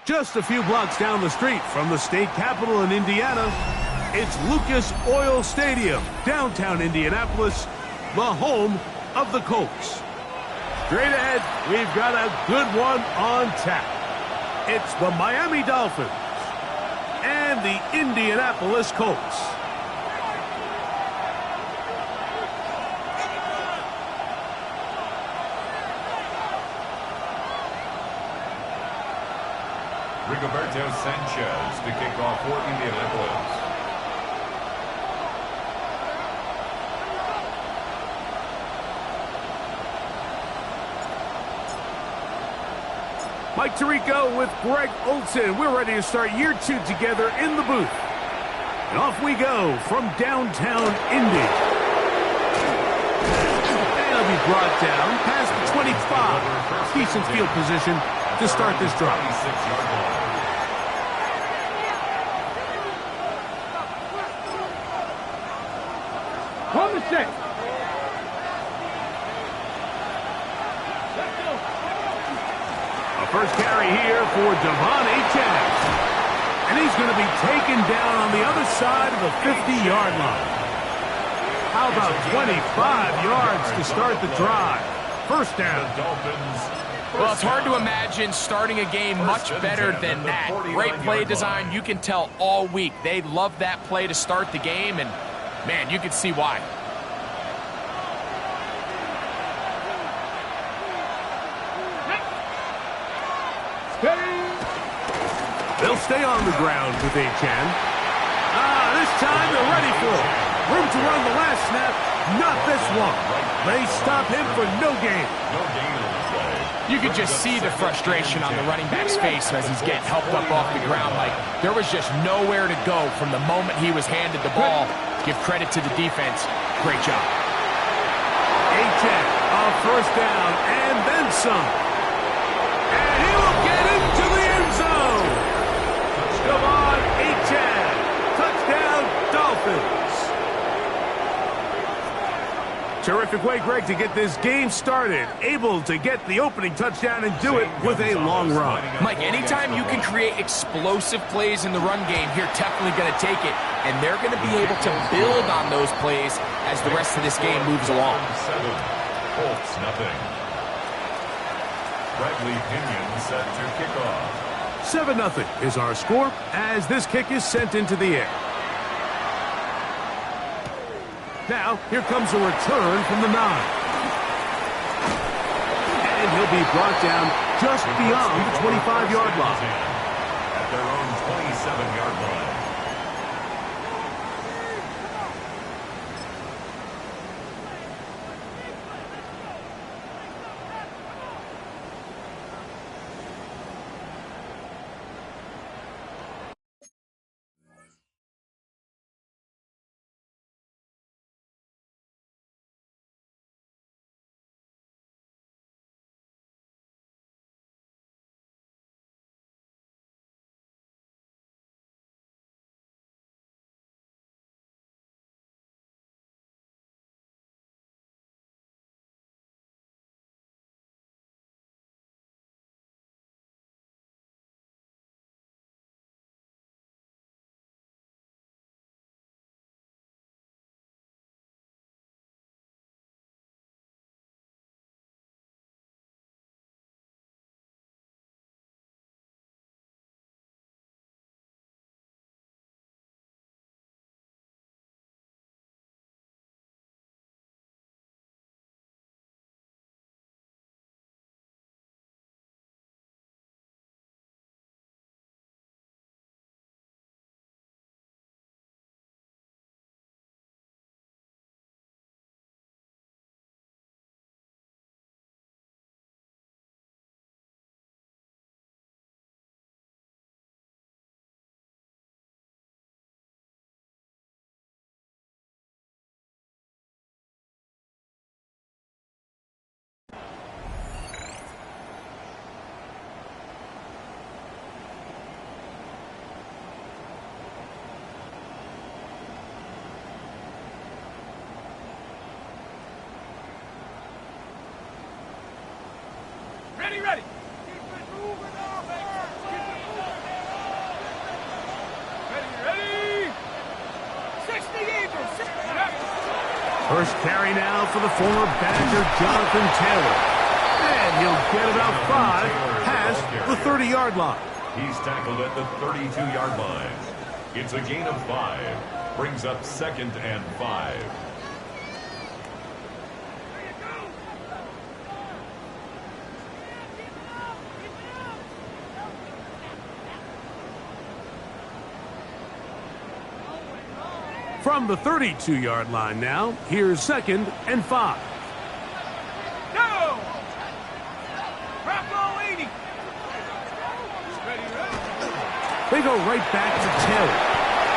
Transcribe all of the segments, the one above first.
Just a few blocks down the street from the state capitol in Indiana, it's Lucas Oil Stadium, downtown Indianapolis, the home of the Colts. Straight ahead, we've got a good one on tap. It's the Miami Dolphins and the Indianapolis Colts. Rigoberto Sanchez to kick off for Indianapolis. Mike Tirico with Greg Olson. We're ready to start year 2 together in the booth. And off we go from downtown Indy. And he'll be brought down past the 25. Decent field position to start this drive. Come to set. A first carry here for Devon Achane. And he's going to be taken down on the other side of the 50-yard line. How about 25 yards to start the drive? First down. Well, it's hard to imagine starting a game much better than that. Great play design. You can tell all week they love that play to start the game, and, man, you can see why. They'll stay on the ground with Achane. This time they're ready for it. Room to run the last snap. Not this one. They stop him for no gain. You could just see the frustration on the running back's face as he's getting helped up off the ground. Like, there was just nowhere to go from the moment he was handed the ball. Give credit to the defense. Great job. Achane, a first down, and then some. And he will get into the end zone. Devon Achane. Touchdown, Dolphins. Terrific way, Greg, to get this game started. Able to get the opening touchdown and do it with a long run. Mike, anytime you can create explosive plays in the run game, you're definitely going to take it. And they're going to be able to build on those plays as the rest of this game moves along. Colts, nothing. Bradley Pinion set to kick off. 7-0 is our score as this kick is sent into the air. Now, here comes a return from the 9. And he'll be brought down just beyond the 25-yard line. At their own 27-yard line. Ready. Keep it moving, offense. First carry now for the former Badger Jonathan Taylor. And he'll get about 5 past the 30-yard line. He's tackled at the 32-yard line. It's a gain of 5. Brings up 2nd and 5. From the 32-yard line now, here's 2nd and 5. Go! They go right back to Taylor.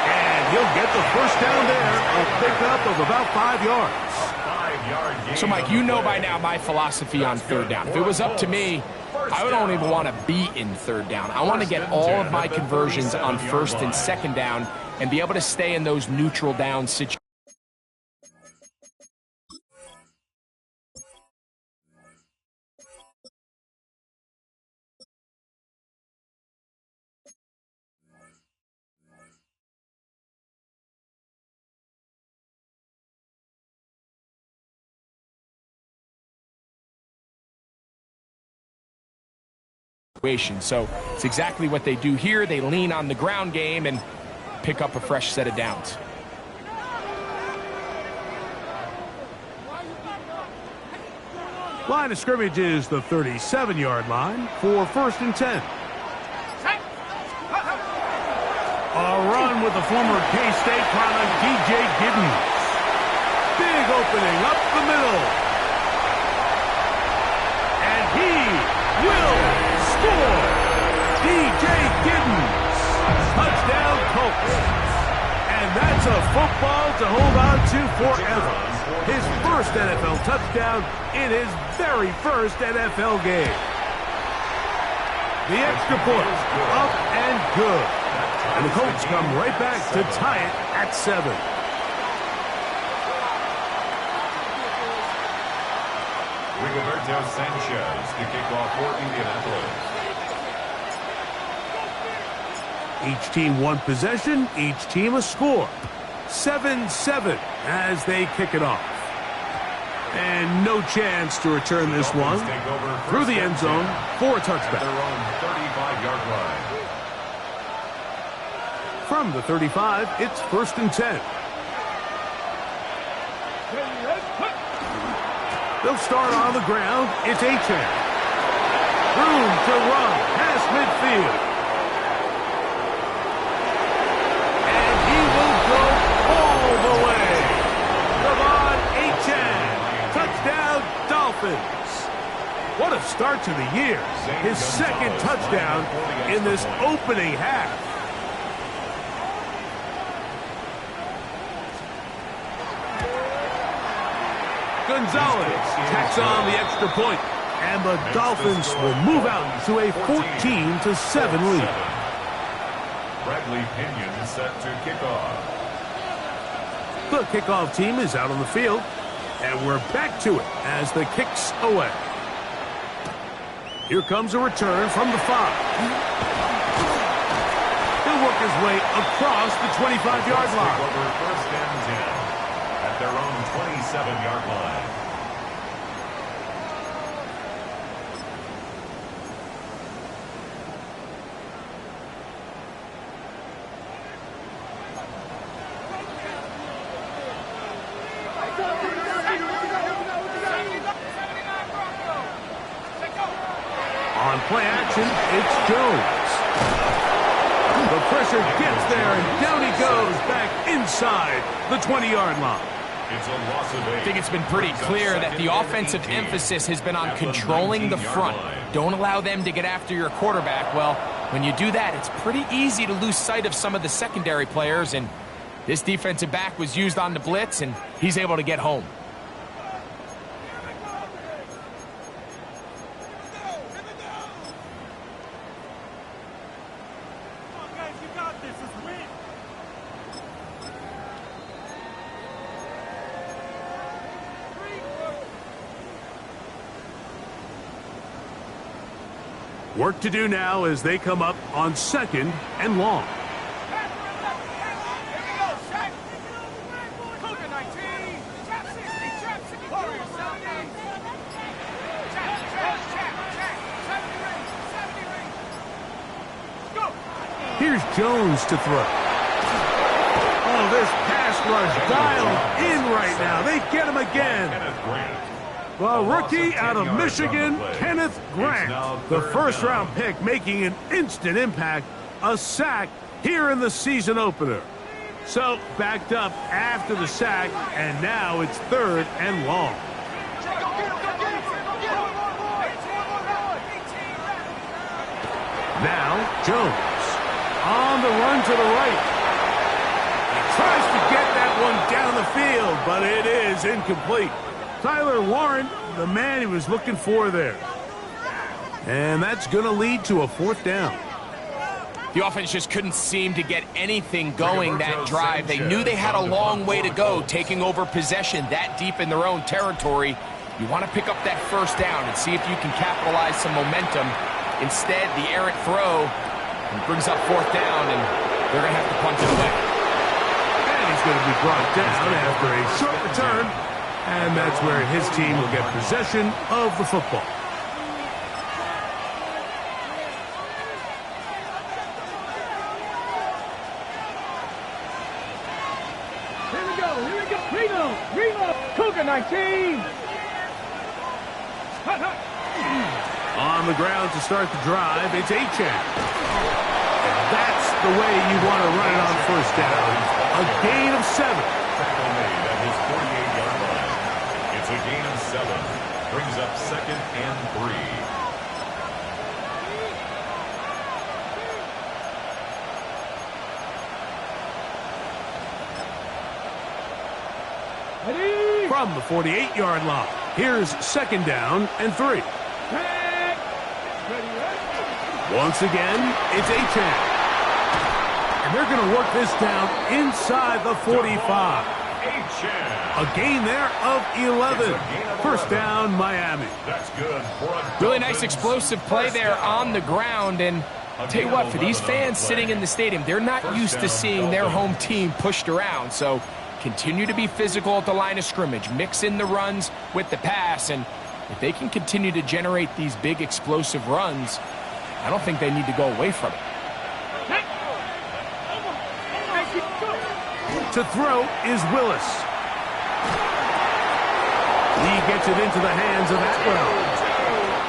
And he'll get the first down there, a pickup of about 5 yards. 5-yard gain. So, Mike, you know by now my philosophy on third down. If it was up to me, I don't even want to be in third down. I want to get all of my conversions on 1st and 2nd down and be able to stay in those neutral down situations. So it's exactly what they do here. They lean on the ground game and pick up a fresh set of downs. Line of scrimmage is the 37-yard line for 1st and 10. A run with the former K-State product, DJ Giddens. Big opening up the middle. And he will score. DJ Giddens. Touchdown Colts. And that's a football to hold on to forever. His first NFL touchdown in his very first NFL game. The extra point, up and good. And the Colts come right back to tie it at 7. Rigoberto Sanchez to kick off for Indianapolis. Each team one possession, each team a score. 7-7 as they kick it off. And no chance to return this one through the end zone for a touchback. Their own 35-yard line. From the 35, it's 1st and 10. They'll start on the ground. It's Achane. Room to run past midfield. And he will go all the way. Devon Achane. Touchdown, Dolphins. What a start to the year. His second touchdown in this opening half. Gonzalez tacks on the extra point, and the Dolphins will move out to a 14-7 lead. Bradley Pinion set to kick off. The kickoff team is out on the field, and we're back to it as the kick's away. Here comes a return from the 5. He'll work his way across the 25-yard line. Over 1st and 10 at their own 27-yard line. On play action, it's Jones. The pressure gets there, and down he goes back inside the 20-yard line. It's a loss of 8. I think it's been pretty clear that the offensive emphasis has been on controlling the front. Don't allow them to get after your quarterback. Well, when you do that, it's pretty easy to lose sight of some of the secondary players, and this defensive back was used on the blitz, and he's able to get home. Work to do now as they come up on 2nd and long. Here's Jones to throw. Oh, this pass rush dialed in right now. They get him again. The rookie out of Michigan, Kenneth Grant, the first-round pick, making an instant impact, a sack here in the season opener. So, backed up after the sack, and now it's 3rd and long. Now, Jones on the run to the right. He tries to get that one down the field, but it is incomplete. Tyler Warren, the man he was looking for there. And that's going to lead to a 4th down. The offense just couldn't seem to get anything going that drive. They knew they had a long way to go, taking over possession that deep in their own territory. You want to pick up that 1st down and see if you can capitalize some momentum. Instead, the errant throw brings up 4th down, and they're going to have to punt it away. And he's going to be brought down after a short return, and that's where his team will get possession of the football. Reno, Cougar 19. On the ground to start the drive, it's Achane. That's the way you want to run it on 1st down. A gain of 7. Tackle made at his 48-yard line. It's a gain of 7. Brings up 2nd and 3. From the 48-yard line, here's 2nd down and 3. Once again, it's Achane. And they're going to work this down inside the 45. A gain there of 11. 1st down, Miami. That's good. Really nice explosive play there on the ground. And I'll tell you what, for these fans sitting in the stadium, they're not used to seeing their home team pushed around. So continue to be physical at the line of scrimmage. Mix in the runs with the pass. And if they can continue to generate these big explosive runs, I don't think they need to go away from it. To throw is Willis. He gets it into the hands of Atwell.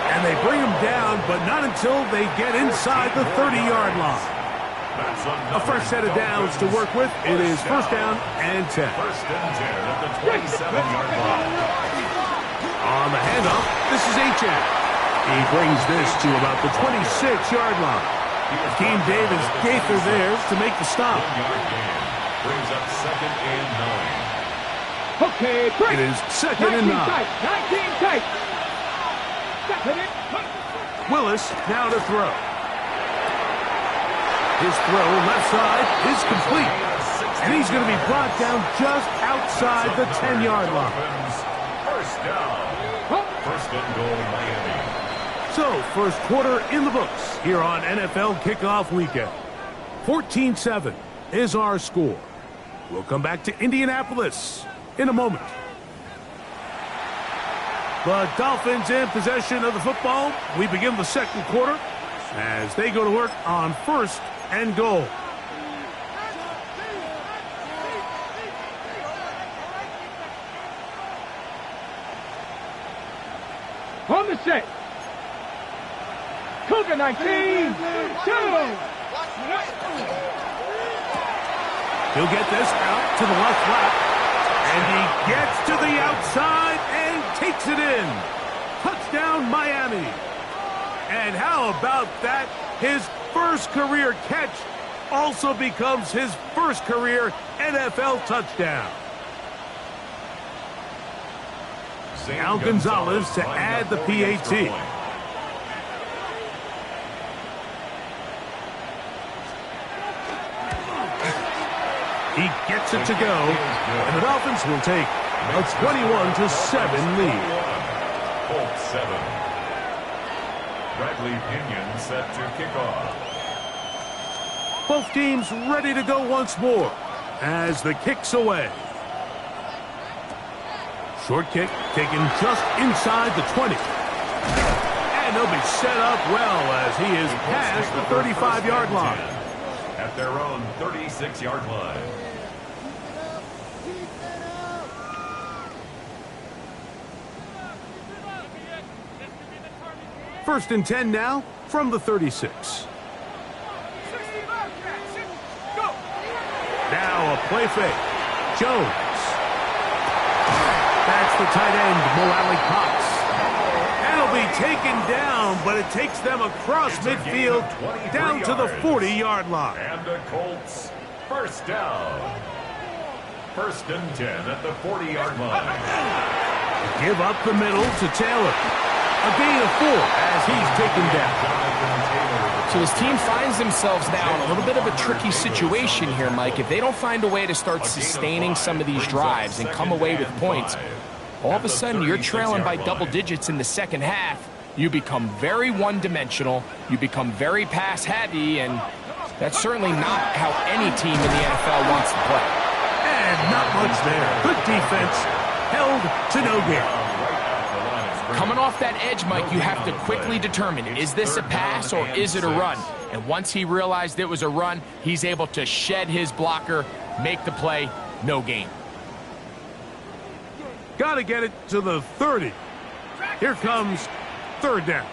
And they bring him down, but not until they get inside the 30-yard line. A fresh set of downs to work with. It is 1st down and 10. 1st and 10 at the 27-yard line. On the handoff, this is Achane. He brings this to about the 26-yard line. Team Davis Gaither there to make the stop. 1-yard gain. Brings up 2nd and 9. Okay, break. It is 2nd and 9. 19 tight. Willis now to throw. His throw left side is complete. And he's going to be brought down just outside the 10-yard line. 1st down. 1st and goal, Miami. So, 1st quarter in the books here on NFL Kickoff Weekend. 14-7 is our score. We'll come back to Indianapolis in a moment. The Dolphins in possession of the football. We begin the 2nd quarter as they go to work on 1st and goal. On the set. Cougar 19. 2. He'll get this out to the left flat. And he gets to the outside and takes it in. Touchdown, Miami. And how about that? His 1st career catch also becomes his 1st career NFL touchdown. Now Gonzalez to add the PAT. He gets it to go, and the Dolphins will take a 21-7 lead. Colts 7. Bradley Pinion set to kick off. Both teams ready to go once more as the kick's away. Short kick taken just inside the 20. And they'll be set up well as he is past the 35-yard line. at their own 36-yard line. First and 10 now from the 36. Now a play fake. Jones. That's the tight end, NYMLLAST. That'll be taken down, but it takes them across midfield down to the 40-yard line. And the Colts, first down. First and 10 at the 40-yard line. Give up the middle to Taylor. A gain of 4 as he's taken down. So his team finds themselves now in a little bit of a tricky situation here, Mike. If they don't find a way to start sustaining some of these drives and come away with points, all of a sudden you're trailing by double digits in the second half. You become very one-dimensional. You become very pass-heavy, and that's certainly not how any team in the NFL wants to play. And not much there. Good defense. Held to no gain. Coming off that edge, Mike, you have to quickly determine, is this a pass or is it a run? And once he realized it was a run, he's able to shed his blocker, make the play, no gain. Got to get it to the 30. Here comes third down.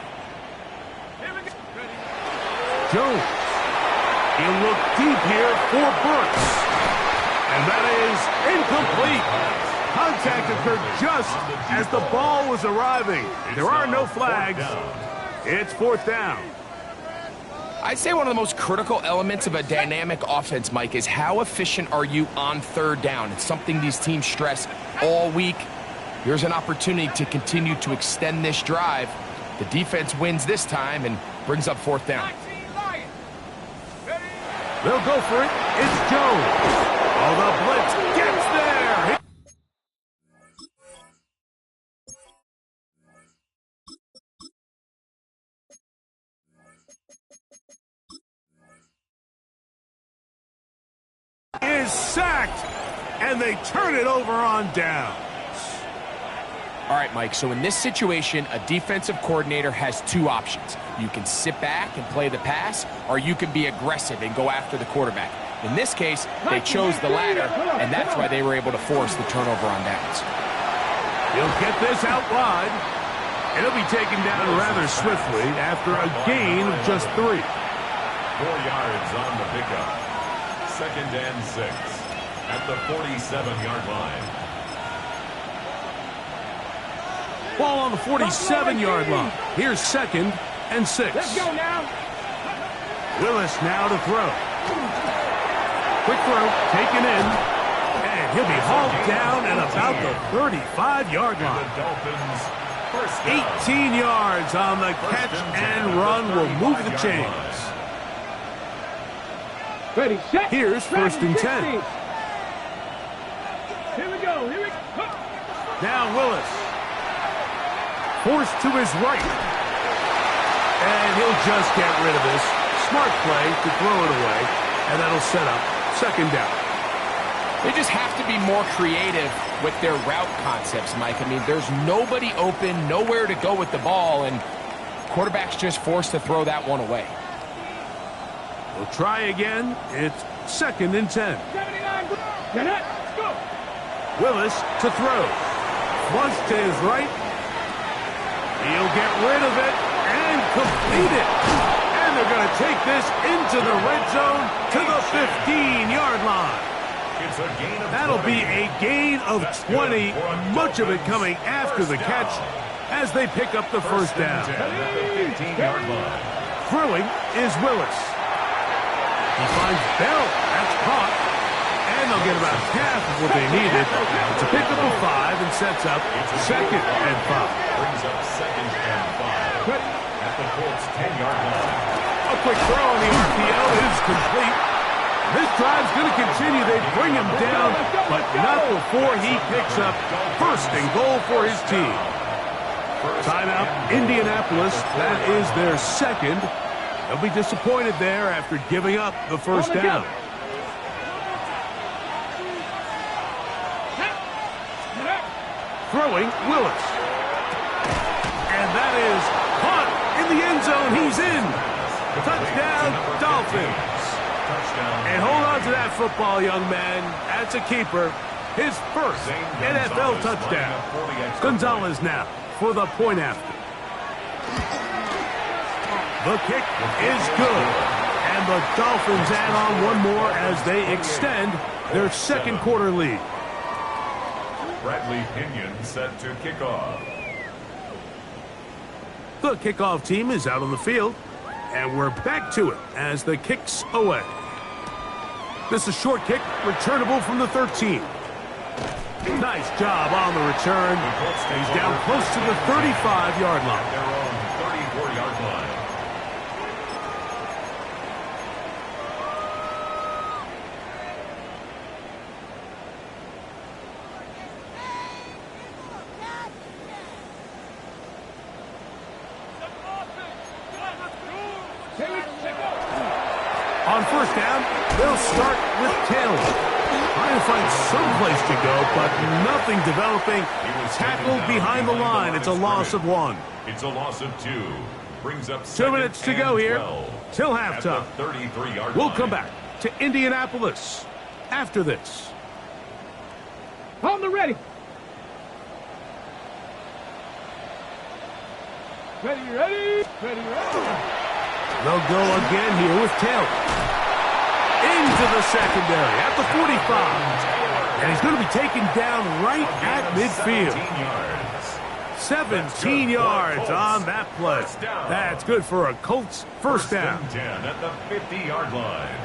Jones. He'll look deep here for Brooks. And that is incomplete. Contact occurred just as the ball was arriving. There are no flags. It's fourth down. I'd say one of the most critical elements of a dynamic offense, Mike, is how efficient are you on third down? It's something these teams stress all week. Here's an opportunity to continue to extend this drive. The defense wins this time and brings up fourth down. They'll go for it. It's Jones. Oh, the blitz gets there. Is sacked, and they turn it over on downs. All right, Mike, so in this situation, a defensive coordinator has two options. You can sit back and play the pass, or you can be aggressive and go after the quarterback. In this case, they chose the latter, and that's why they were able to force the turnover on downs. He'll get this out wide. It'll be taken down rather swiftly after a gain of just 3. 4 yards on the pickup. Second and 6 at the 47-yard line. Ball on the 47-yard line. Here's second and 6. Let's go now. Willis now to throw. Quick throw, taken in, and he'll be hauled down at about the 35-yard line. The Dolphins, first down. 18 yards on the catch and run will move the chains. Ready, set. Here's first and 10. Here we go. Here we go. Now Willis. Forced to his right. And he'll just get rid of this. Smart play to throw it away. And that'll set up second down. They just have to be more creative with their route concepts, Mike. I mean, there's nobody open, nowhere to go with the ball, and quarterback's just forced to throw that one away. We'll try again. It's second and 10. 79. Let's go. Willis to throw. Flush to his right. He'll get rid of it and complete it. And they're going to take this into the red zone to the 15-yard line. It's a gain of That'll 20. be a gain of 20, much of it coming after the catch as they pick up the first down. 10 at the 15-yard line. Throwing is Willis. He finds Bell. That's caught. And they'll get about half of what they needed. It's a pickup of 5 and sets up second and 5. Brings up second and 5 at the Colts 10-yard line. A quick throw on the RPO is complete. This drive's going to continue. They bring him down, but not before he picks up first and goal for his team. Timeout, Indianapolis. That is their second. They'll be disappointed there after giving up the first down. Throwing, Willis. And that is caught in the end zone. He's in. Touchdown, Dolphins. touchdown. And hold on to that football, young man. That's a keeper. His first NFL touchdown. Gonzalez now for the point after. The kick is good. And the Dolphins add on one more as they extend their second quarter lead. Bradley Pinion set to kick off. The kickoff team is out on the field. And we're back to it as the kick's away. This is a short kick, returnable from the 13. Nice job on the return. He's down close to the 35-yard line. Their own 34-yard line. On first down, they'll start with Taylor. Trying to find some place to go, but nothing developing. Tackled behind the line. It's a loss of 1. It's a loss of 2. Brings up 2 minutes to go here till halftime. 33-yard We'll line. come back to Indianapolis after this. On the ready. Ready, ready. Ready, ready. They'll go again here with Taylor. Into the secondary at the 45. And he's going to be taken down right at midfield. 17 yards on that play. That's good for a Colts first down. 10 at the 50-yard line.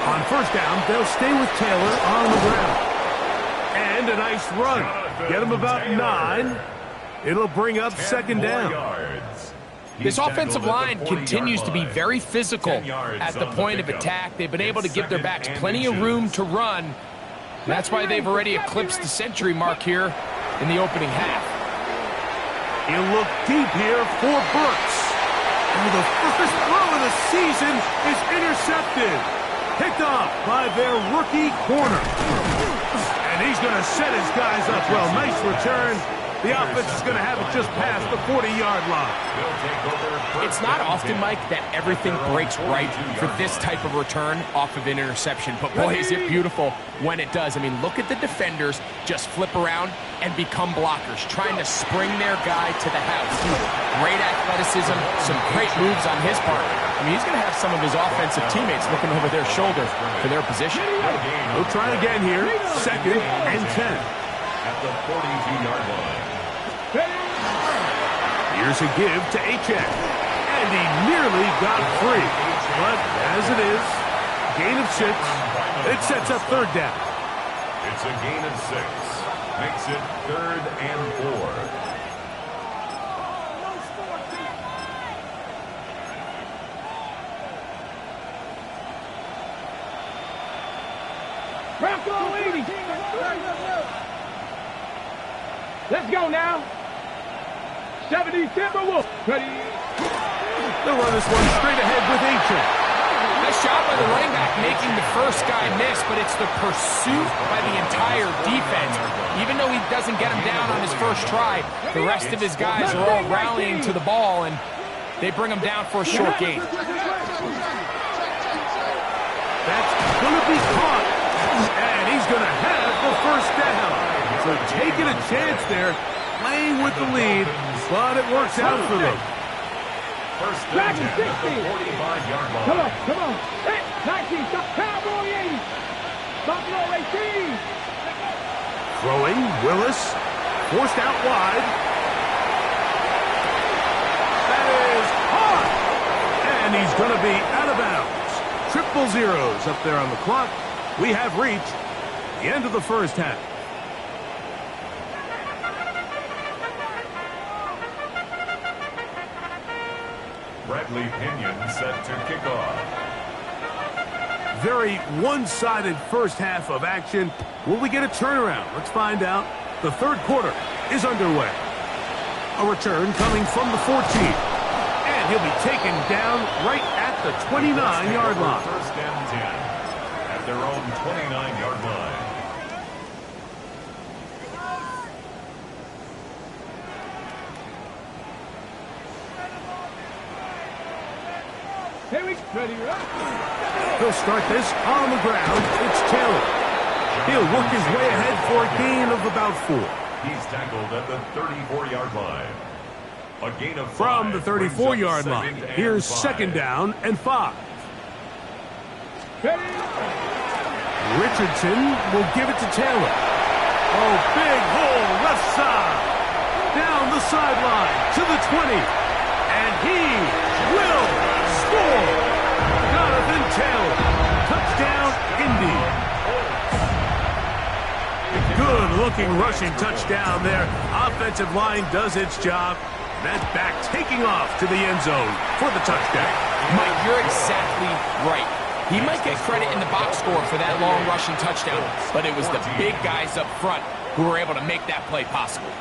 On first down, they'll stay with Taylor on the ground. And a nice run. Get him about 9. It'll bring up second down. This offensive line continues to be very physical at the point of attack. They've been able to give their backs plenty of room to run. That's why they've already eclipsed the century mark here in the opening half. He'll look deep here for Burks. And the first throw of the season is intercepted. Picked off by their rookie corner. And he's going to set his guys up well. Nice return. The offense is going to have it just past the 40-yard line. It's not often, Mike, that everything breaks right for this type of return off of an interception. But boy, is it beautiful when it does. I mean, look at the defenders just flip around and become blockers, trying to spring their guy to the house. Great athleticism, some great moves on his part. I mean, he's going to have some of his offensive teammates looking over their shoulder for their position. We'll try again here. Second and 10. At the 42-yard line. Here's a give to Achek. And he nearly got free. But as it is, gain of 6. It sets up third down. It's a gain of 6. Makes it 3rd and 4. Bronco 80. Let's go now. 70 Timberwolves. Ready. They'll run this one straight ahead with Achek. Nice job by the running back making the first guy miss, but it's the pursuit by the entire defense. Even though he doesn't get him down on his first try, the rest of his guys are all rallying to the ball, and they bring him down for a short gain. That's going to be caught. And he's going to have the first down. So taking a chance there, playing with the lead, but it works out for them. First down at the 45-yard line. Come on, come on. Hey, 19, stop. Cowboy 80. Buffalo 18. Throwing, Willis, forced out wide. That is hard. And he's going to be out of bounds. Triple zeros up there on the clock. We have reached the end of the first half. Bradley Pinion set to kick off. Very one-sided first half of action. Will we get a turnaround? Let's find out. The third quarter is underway. A return coming from the 14. And he'll be taken down right at the 29-yard line. First and 10 at their own 29-yard line. He'll start this on the ground. It's Taylor. He'll work his way ahead for a gain of about 4. He's tackled at the 34-yard line. A gain of 5. From the 34-yard line, here's 2nd down and 5. Richardson will give it to Taylor. Oh, big hole left side. Down the sideline to the 20. And he will score. Jonathan Taylor. Touchdown, Indy. Good-looking rushing touchdown there. Offensive line does its job. That back taking off to the end zone for the touchdown. Mike, you're exactly right. He might get credit in the box score for that long rushing touchdown, but it was the big guys up front who were able to make that play possible.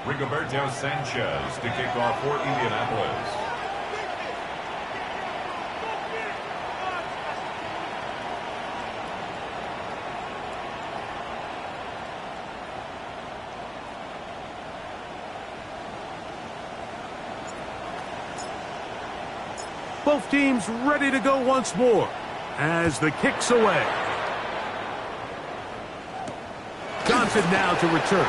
Rigoberto Sanchez to kick off for Indianapolis. Both teams ready to go once more as the kick's away. Johnson now to return.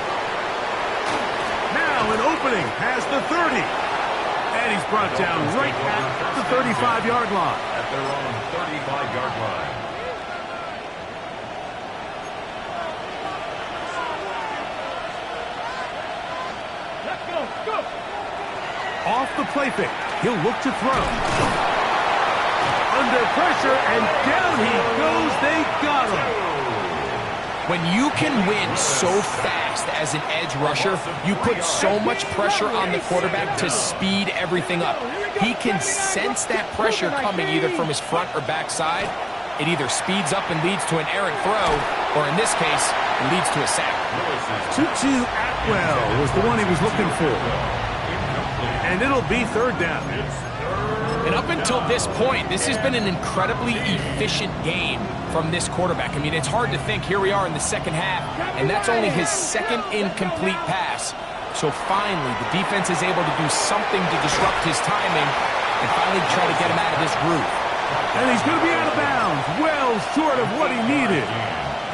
Now an opening past the 30. And he's brought down right at the 35-yard line. At their own 35-yard line. Let's go, go. Off the play fake. He'll look to throw. Under pressure, and down he goes. They got him. When you can win so fast as an edge rusher, you put so much pressure on the quarterback to speed everything up. He can sense that pressure coming either from his front or back side. It either speeds up and leads to an errant throw, or in this case, it leads to a sack. Tutu Atwell was the one he was looking for. And it'll be 3rd down. And up until this point, this has been an incredibly efficient game from this quarterback. I mean, it's hard to think. Here we are in the second half, and that's only his 2nd incomplete pass. So finally, the defense is able to do something to disrupt his timing and finally try to get him out of this groove. And he's going to be out of bounds, well short of what he needed.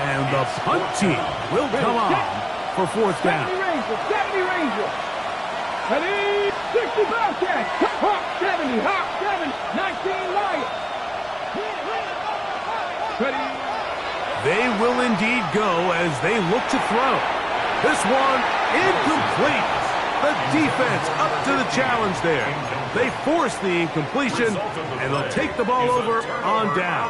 And the punt team will come on for 4th down. 70 Ranger. Ready? 65 catch. Hawk 70. Hawk 7. 19 Lions. Ready? They will indeed go as they look to throw. This one incomplete. The defense up to the challenge there. They force the incompletion, and they'll take the ball over on down.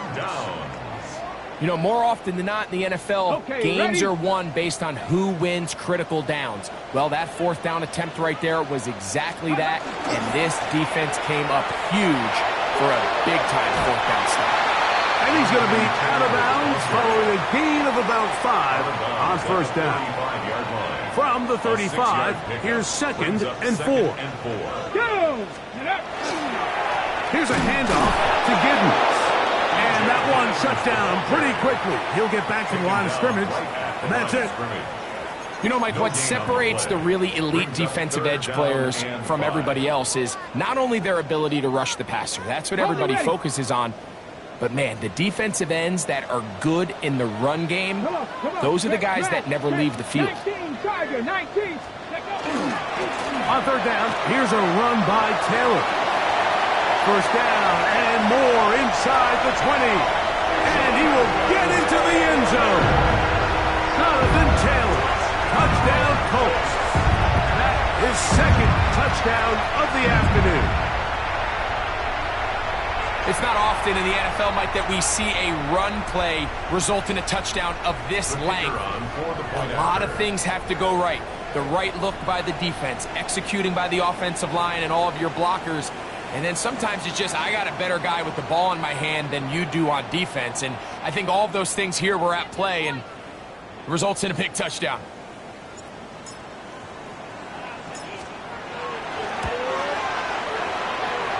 You know, more often than not in the NFL, games are won based on who wins critical downs. Well, that 4th down attempt right there was exactly that, and this defense came up huge for a big-time 4th down stop. And he's going to be out of bounds following a gain of about 5 on 1st down. From the 35, here's 2nd and 4. Here's a handoff to Giddens. And that one shut down pretty quickly. He'll get back to the line of scrimmage, and that's it. You know, Mike, what separates the really elite defensive edge players from everybody else is not only their ability to rush the passer. That's what everybody focuses on. But, man, the defensive ends that are good in the run game, those are the guys that never leave the field. 19, Tiger, 19. On 3rd down, here's a run by Taylor. 1st down and more inside the 20. And he will get into the end zone. Jonathan Taylor, touchdown Colts. That is 2nd touchdown of the afternoon. It's not often in the NFL, Mike, that we see a run play result in a touchdown of this length. A lot of things have to go right. The right look by the defense, executing by the offensive line and all of your blockers. And then sometimes it's just, I got a better guy with the ball in my hand than you do on defense. And I think all of those things here were at play, and it results in a big touchdown.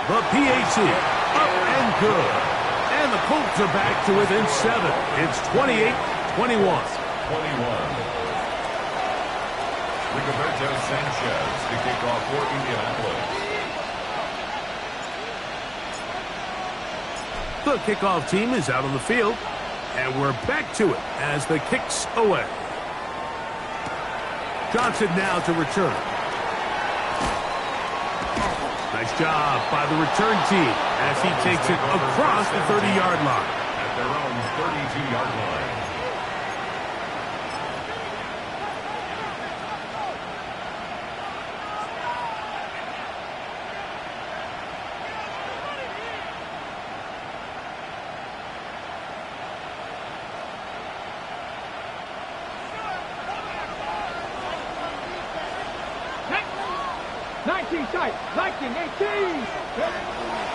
The PAT, up and good. And the Colts are back to within 7. It's 28-21. 21. Rigoberto Sanchez to kick off for Indianapolis. The kickoff team is out on the field, and we're back to it as the kick's away. Johnson now to return. Nice job by the return team as he takes it across the 30-yard line. At their own 32-yard line.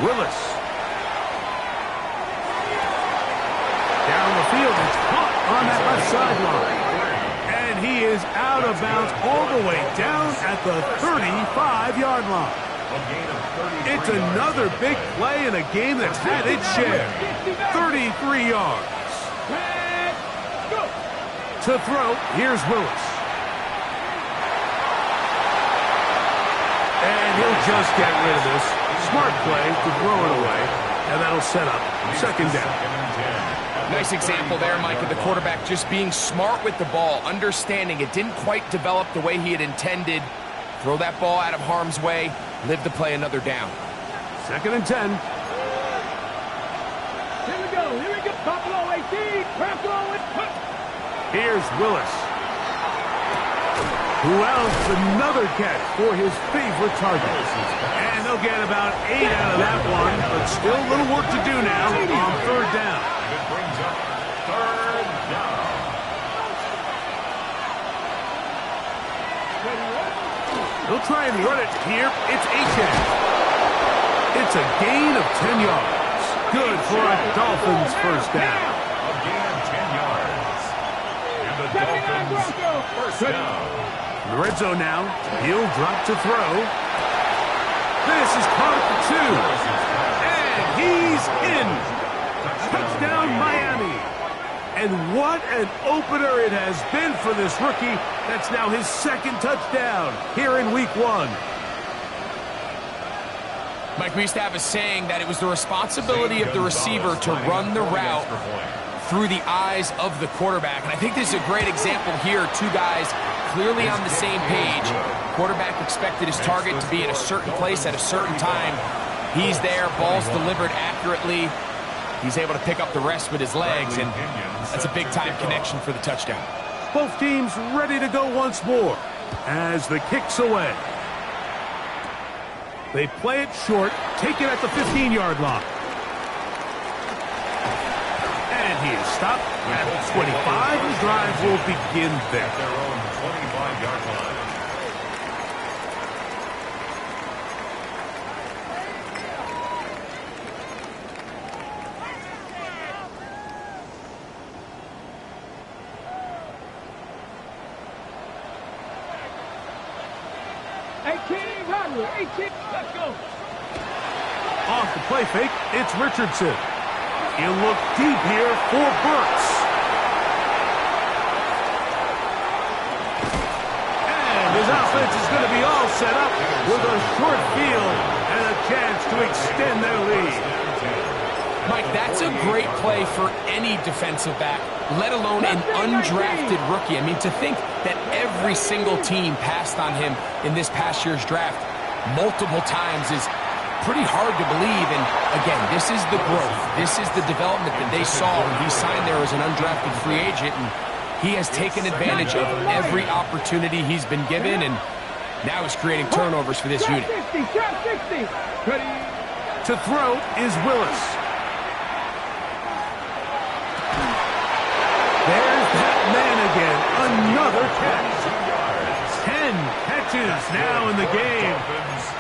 Willis. Down the field, it's caught on that left sideline. And he is out of bounds all the way down at the 35-yard line. It's another big play in a game that's had its share. 33 yards. To throw, here's Willis. And he'll just get rid of this. Smart play to throw it away, and that'll set up second down. Nice example there, Mike, of the quarterback just being smart with the ball, understanding it didn't quite develop the way he had intended. Throw that ball out of harm's way, live to play another down. Second and 10. Here we go. Buffalo 18. Here's Willis. Who else? Another catch for his favorite target. And they'll get about 8 out of that one, but still a little work to do now on third down. It brings up third down. They'll try and run it here. It's Achane. It's a gain of 10 yards. Good for a Dolphins first down. A gain of 10 yards. And the Dolphins first down. In the red zone now. He'll drop to throw. This is caught for 2. And he's in. Touchdown, Miami. And what an opener it has been for this rookie. That's now his second touchdown here in week 1. Mike, we used to have a saying that it was the responsibility of the receiver to run the route through the eyes of the quarterback. And I think this is a great example here. Two guys clearly on the same page. Quarterback expected his target to be in a certain place at a certain time. He's there, ball's delivered accurately. He's able to pick up the rest with his legs, and that's a big-time connection for the touchdown. Both teams ready to go once more as the kick's away. They play it short, take it at the 15-yard line. And he is stopped at the 25. The drive will begin there. At their own 25-yard line. Let's go. Off the play fake, it's Richardson. He'll look deep here for Burks. And his offense is going to be all set up with a short field and a chance to extend their lead. Mike, that's a great play for any defensive back, let alone an undrafted rookie. I mean, to think that every single team passed on him in this past year's draft multiple times is pretty hard to believe. And again, this is the growth. This is the development that they saw when he signed there as an undrafted free agent. And he has taken advantage of every opportunity he's been given, and now he's creating turnovers for this unit. To throw is Willis. There's that man again. Another catch. 10 catches now in the game.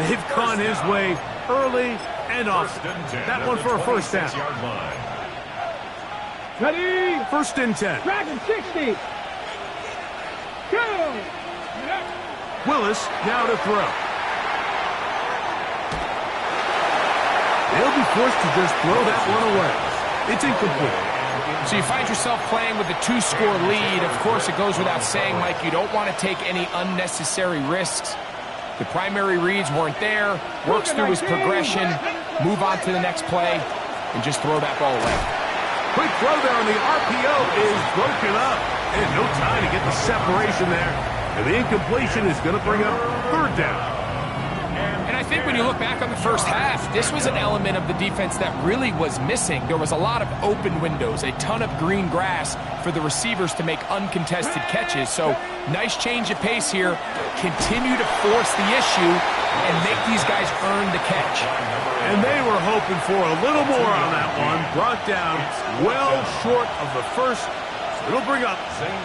They've gone his way early and often. That one for a first down. Ready? First and 10. Dragon 60. Go. Willis now to throw. he'll be forced to just throw that one away. It's incomplete. So you find yourself playing with a 2-score lead. Of course, it goes without saying, Mike, you don't want to take any unnecessary risks. The primary reads weren't there. Works through his progression, move on to the next play, and just throw that ball away. Quick throw there, and the RPO is broken up. And no time to get the separation there. And the incompletion is going to bring up third down. And I think when you look back on the first half, this was an element of the defense that really was missing. There was a lot of open windows, a ton of green grass for the receivers to make uncontested catches. So nice change of pace here. Continue to force the issue and make these guys earn the catch. And they were hoping for a little more on that one. Brought down well short of the first. It'll bring up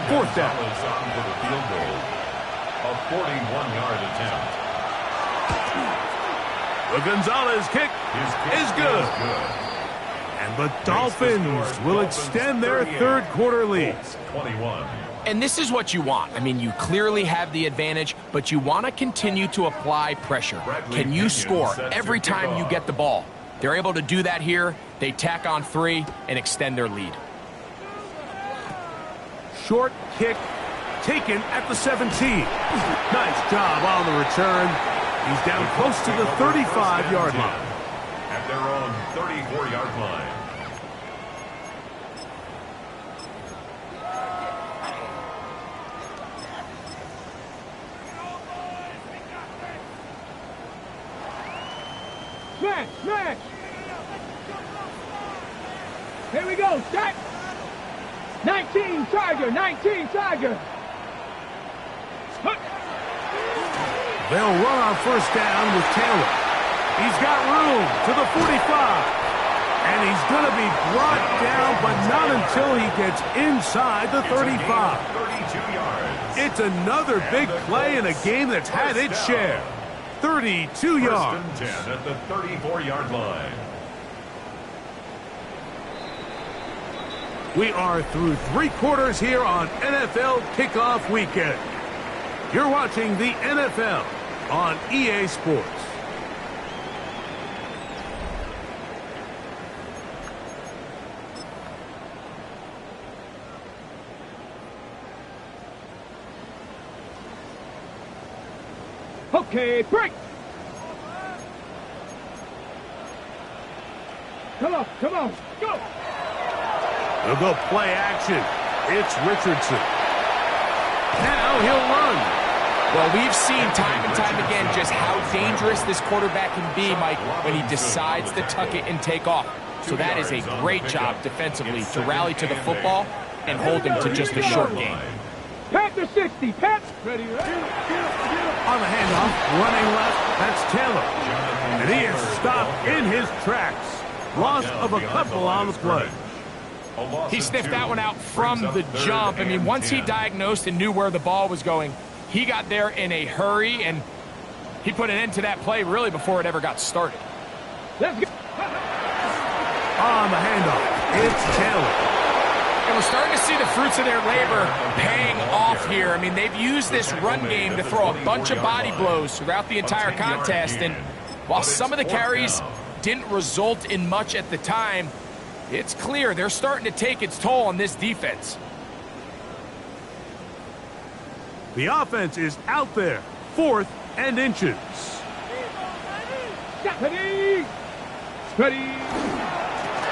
fourth down. On for the field goal. A 41-yard attempt. The Gonzalez kick is good. And the Dolphins will extend their third quarter lead. 21. And this is what you want. I mean, you clearly have the advantage, but you want to continue to apply pressure. Can you score every time you get the ball? They're able to do that here. They tack on 3 and extend their lead. Short kick taken at the 17. Nice job on the return. He's down close to the 35-yard line. At their own 34-yard line. Smash, smash. Here we go, set. 19 Charger, 19 Charger. They'll run on first down with Taylor. He's got room to the 45. And he's going to be brought down, but not until he gets inside the 35. 32 yards. It's another big play in a game that's had its share. 32 yards. First and 10 at the 34-yard line. We are through 3 quarters here on NFL Kickoff Weekend. You're watching the NFL on EA Sports. Okay, break. Come on, go. They'll go play action. It's Richardson. Now he'll run. Well, we've seen time and time again just how dangerous this quarterback can be, Mike, when he decides to tuck it and take off. So that is a great job defensively to rally to the football and hold him to just a short game. Panther 60, Panther. Ready. On the handoff, running left, that's Taylor. And he is stopped in his tracks. Loss of a couple on the play. He sniffed that one out from the jump. I mean, once he diagnosed and knew where the ball was going, he got there in a hurry, and he put an end to that play really before it ever got started. Let's go. On the handoff, it's Taylor. And we're starting to see the fruits of their labor paying off here. I mean, they've used this run game to throw a bunch of body blows throughout the entire contest, and while some of the carries didn't result in much at the time, it's clear they're starting to take its toll on this defense. The offense is out there, 4th and inches. Steady. Steady.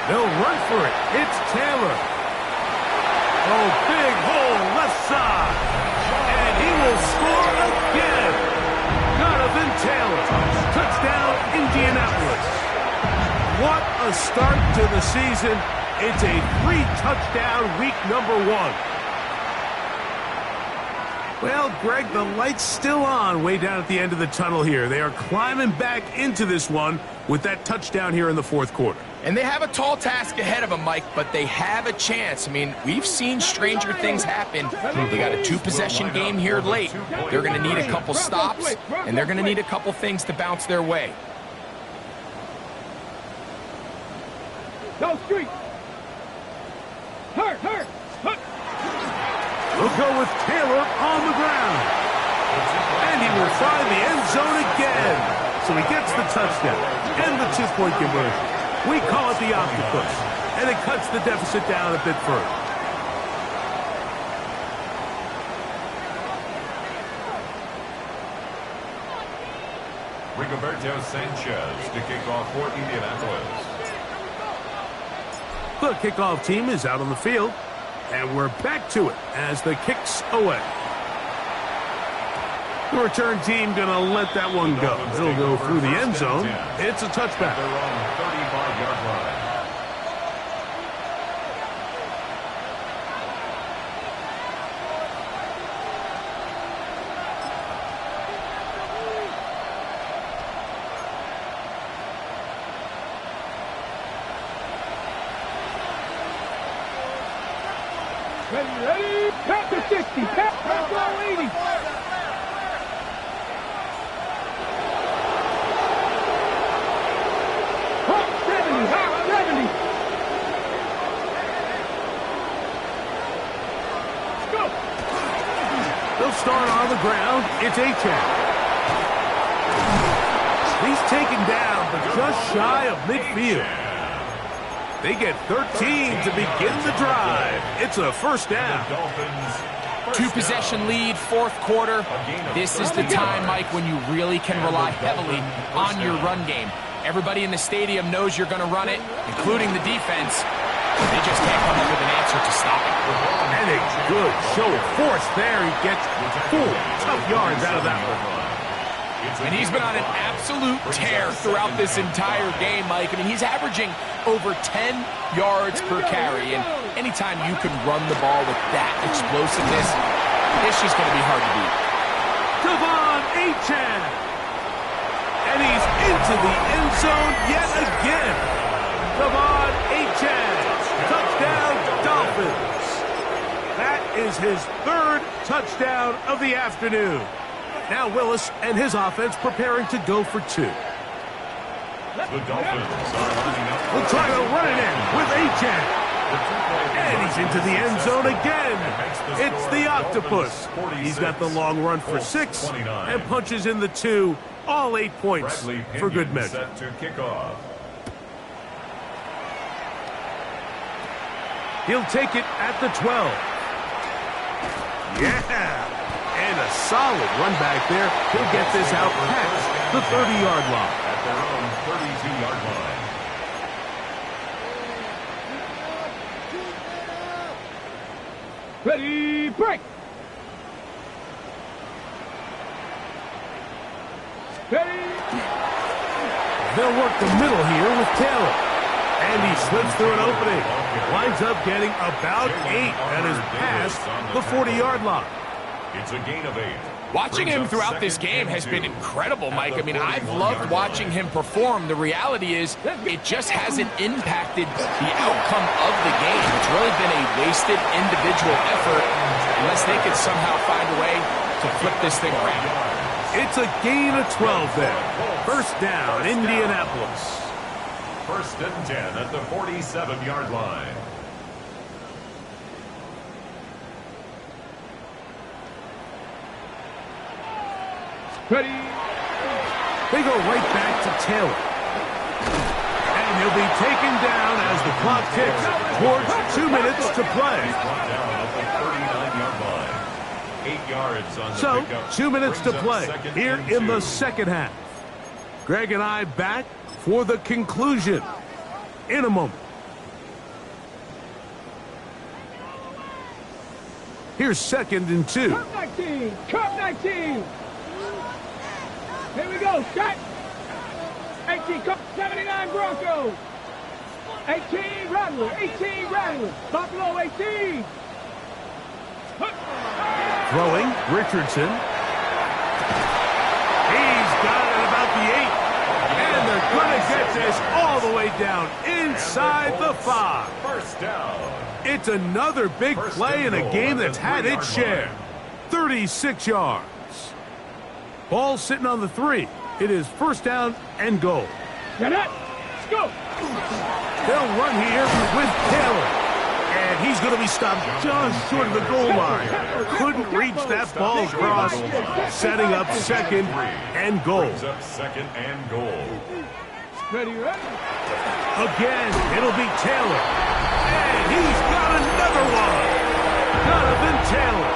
They'll run for it. It's Taylor. Oh, big hole left side. And he will score again. Jonathan Taylor. Touchdown, Indianapolis. What a start to the season. It's a 3-touchdown week number 1. Well, Greg, the light's still on way down at the end of the tunnel here. They are climbing back into this one with that touchdown here in the 4th quarter. And they have a tall task ahead of them, Mike, but they have a chance. I mean, we've seen stranger things happen. They got a 2-possession game here late. They're going to need a couple stops, and they're going to need a couple things to bounce their way. Go street. Hurt. We'll go with Taylor on the ground. And he will find the end zone again. So he gets the touchdown and the 2-point conversion. We call it the octopus, and it cuts the deficit down a bit further. Rigoberto Sanchez to kick off for Indianapolis. The kickoff team is out on the field, and we're back to it as the kick's away. The return team going to let that one go. It'll go through the end zone. It's a touchback. They're on the 35-yard line. Ready, pass to 60, pass to 80. Hop 70, hop 70. Go. They'll start on the ground. It's Achan. He's taken down, but just shy of midfield. They get 13 to begin the drive. It's a first down. Two-possession lead, fourth quarter. This is the time, Mike, when you really can rely heavily on your run game. Everybody in the stadium knows you're going to run it, including the defense. They just can't come up with an answer to stop it. And a good show of force there. He gets 4 tough yards out of that one. And he's been on an absolute tear throughout this entire game, Mike. I mean, he's averaging over 10 yards per carry. And anytime you can run the ball with that explosiveness, it's just going to be hard to beat. Devon Achan. And he's into the end zone yet again. Devon Achan. Touchdown, Dolphins. That is his 3rd touchdown of the afternoon. Now Willis and his offense preparing to go for 2. The Dolphins are lining up. We'll try to run it in with Achan. And he's into the end zone again. It's the octopus. He's got the long run for 6 and punches in the 2. All 8 points for good measure. Set to kick off. He'll take it at the 12. Yeah. And a solid run back there. He'll get this out past the 30-yard line. At their own 32-yard line. Ready, break. Ready. They'll work the middle here with Taylor. And he slips through an opening. Winds up getting about 8. That is past the 40-yard line. It's a gain of 8. Watching him throughout this game has been incredible, Mike. I mean, I've loved watching him perform. The reality is it just hasn't impacted the outcome of the game. It's really been a wasted individual effort unless they could somehow find a way to flip this thing around. It's a gain of 12 there. First down, Indianapolis. 1st and 10 at the 47-yard line. Ready. They go right back to Taylor. And he'll be taken down as the clock ticks towards 2 minutes to play. Brought down at the 39-yard line. 8 yards on the So, pickup. 2 minutes to Brings up play 2nd here and in the 2. second half. Greg and I back for the conclusion in a moment. Here's 2nd and 2. Cup 19. Cup 19. Here we go. Shot. 18. Cup 79 Broncos. 18 Rattler. 18 Rattler. Buffalo 18. Throwing, Richardson. He's got it at about the 8. And they're going to get this all the way down inside the 5. First down. It's another big play in a game that's had its share. 36 yards. Ball sitting on the 3. It is first down and goal. Get it. Let's go. They'll run here with Taylor. And he's going to be stopped just short of the goal line. Couldn't reach that ball across. Setting up 2nd and goal. Brings up 2nd and goal. Ready, ready. Again, it'll be Taylor. And he's got another one. Jonathan Taylor.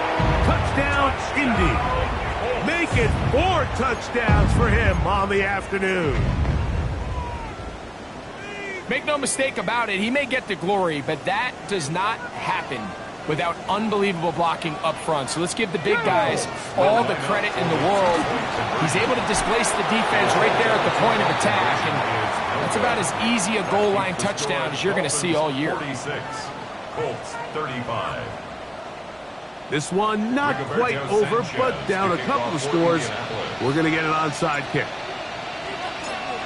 Touchdown, Indy. Make it 4 touchdowns for him on the afternoon. Make no mistake about it, he may get the glory, but that does not happen without unbelievable blocking up front. So let's give the big guys all the credit in the world. He's able to displace the defense right there at the point of attack, and that's about as easy a goal line touchdown as you're going to see all year. 46, Colts 35. This one not quite over, but down a couple of scores. We're going to get an onside kick.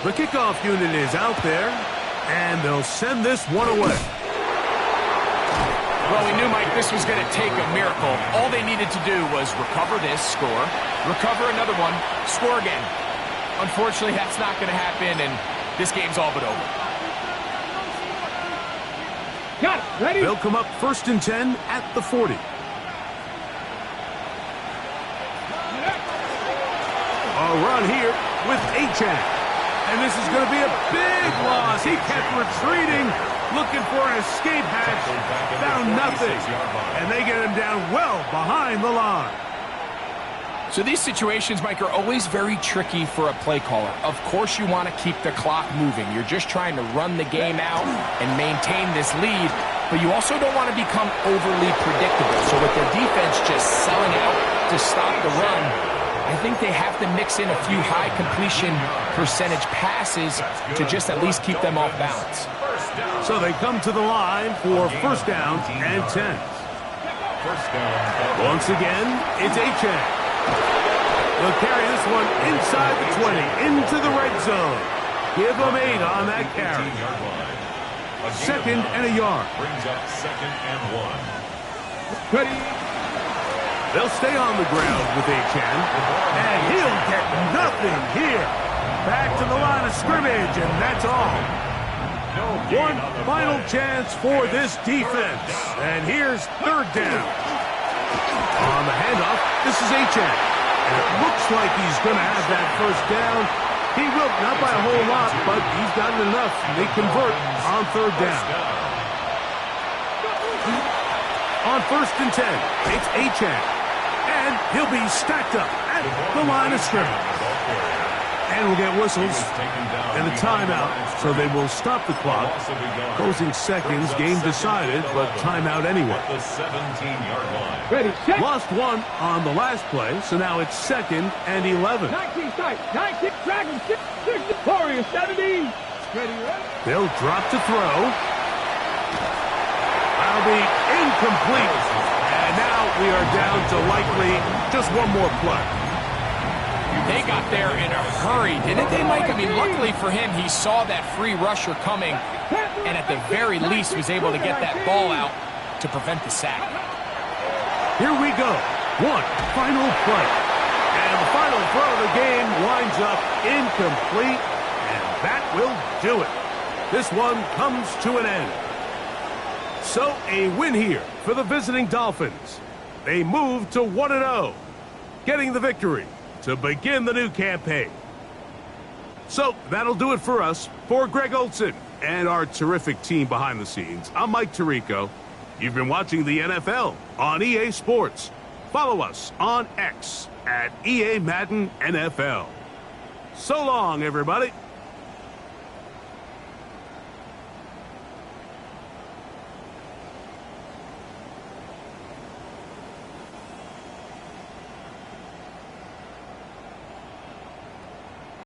The kickoff unit is out there, and they'll send this one away. Well, we knew, Mike, this was going to take a miracle. All they needed to do was recover this, score, recover another one, score again. Unfortunately, that's not going to happen, and this game's all but over. Got it. Ready? They'll come up 1st and 10 at the 40. A run here with Achane. And this is going to be a big loss. He kept retreating, looking for an escape hatch. Found nothing. And they get him down well behind the line. So these situations, Mike, are always very tricky for a play caller. Of course you want to keep the clock moving. You're just trying to run the game out and maintain this lead, but you also don't want to become overly predictable. So with their defense just selling out to stop the run, I think they have to mix in a few high completion percentage passes to just at least keep them off balance. So they come to the line for 1st down and 10. Once again, it's Achane. They'll carry this one inside the 20, into the red zone. Give them 8 on that carry. 2nd and a yard. Brings up 2nd and 1. Ready. They'll stay on the ground with Achane, and he'll get nothing here. Back to the line of scrimmage, and that's all. One final chance for this defense, and here's 3rd down. On the handoff, this is Achane, and it looks like he's going to have that 1st down. He will, not by a whole lot, but he's gotten enough. They convert on 3rd down. On 1st and 10, it's Achane. And he'll be stacked up at the line of scrimmage. And we'll get whistles and a timeout, so they will stop the clock. Closing seconds, game decided, but timeout anyway. The 17-yard line. Ready, set. Lost one on the last play, so now it's 2nd and 11. 19 tight. 19 Dragon 6. Warriors 70. Ready, ready. They'll drop to throw. That'll be incomplete. And now we are down to likely just one more play. They got there in a hurry, didn't they, Mike? I mean, luckily for him, he saw that free rusher coming, and at the very least was able to get that ball out to prevent the sack. Here we go. One final play. And the final throw of the game winds up incomplete, and that will do it. This one comes to an end. So a win here for the visiting Dolphins. They move to 1-0, getting the victory to begin the new campaign. So that'll do it for us. For Greg Olson and our terrific team behind the scenes, I'm Mike Tirico. You've been watching the NFL on EA Sports. Follow us on X at EA Madden NFL. So long, everybody.